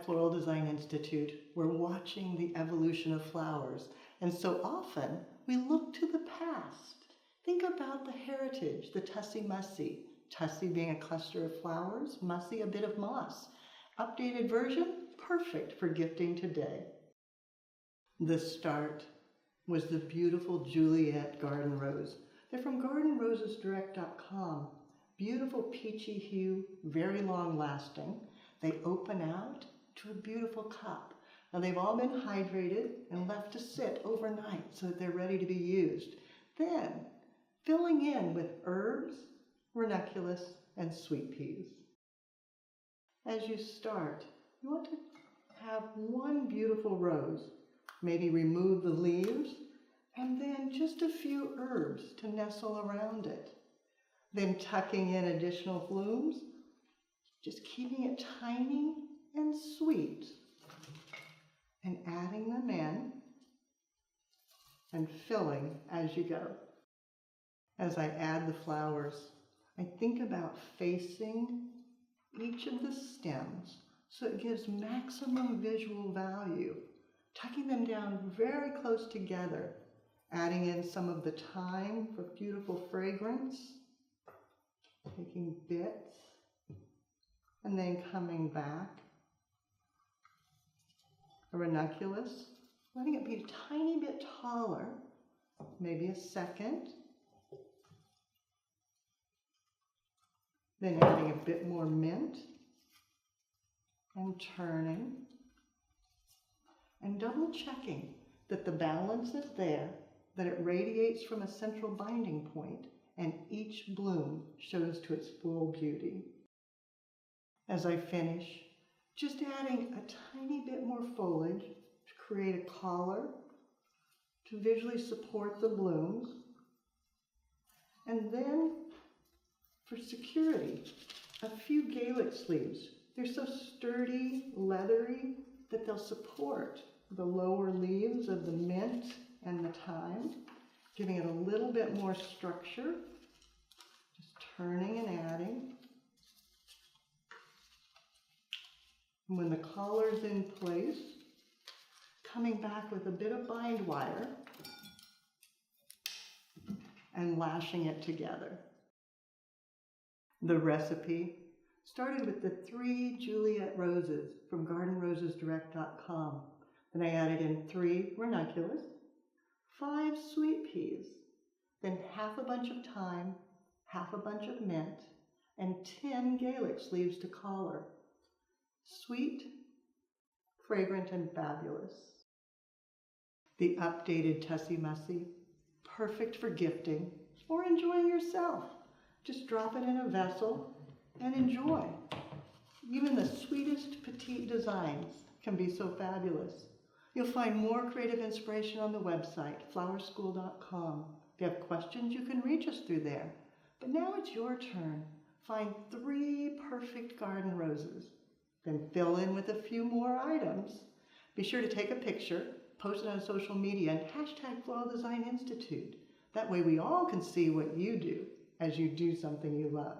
Floral Design Institute, we're watching the evolution of flowers, and so often we look to the past. Think about the heritage, the tussie mussie. Tussie being a cluster of flowers, mussie a bit of moss. Updated version, perfect for gifting today. The start was the beautiful Juliet garden rose. They're from gardenrosesdirect.com. Beautiful peachy hue, very long lasting. They open out to a beautiful cup. Now they've all been hydrated and left to sit overnight so that they're ready to be used. Then filling in with herbs, ranunculus, and sweet peas. As you start, you want to have one beautiful rose. Maybe remove the leaves and then just a few herbs to nestle around it. Then tucking in additional blooms, just keeping it tiny and sweet, and adding them in and filling as you go. As I add the flowers, I think about facing each of the stems so it gives maximum visual value, tucking them down very close together, adding in some of the thyme for beautiful fragrance, taking bits, and then coming back. A ranunculus, letting it be a tiny bit taller, maybe a second. Then adding a bit more mint and turning and double checking that the balance is there, that it radiates from a central binding point, and each bloom shows to its full beauty. As I finish, just adding a tiny bit more foliage to create a collar, to visually support the blooms, and then for security, a few Gaelic sleeves. They're so sturdy, leathery, that they'll support the lower leaves of the mint and the thyme, giving it a little bit more structure. Just turning and adding. And when the collar's in place, coming back with a bit of bind wire and lashing it together. The recipe started with the 3 Juliet roses from gardenrosesdirect.com. Then I added in 3 ranunculus, 5 sweet peas, then half a bunch of thyme, half a bunch of mint, and 10 Gaelic sleeves to collar. Sweet, fragrant, and fabulous. The updated tussie mussie, perfect for gifting or enjoying yourself. Just drop it in a vessel and enjoy. Even the sweetest petite designs can be so fabulous. You'll find more creative inspiration on the website, flowerschool.com. If you have questions, you can reach us through there. But now it's your turn. Find 3 perfect garden roses. Then fill in with a few more items. Be sure to take a picture, post it on social media, and hashtag Floral Design Institute. That way we all can see what you do as you do something you love.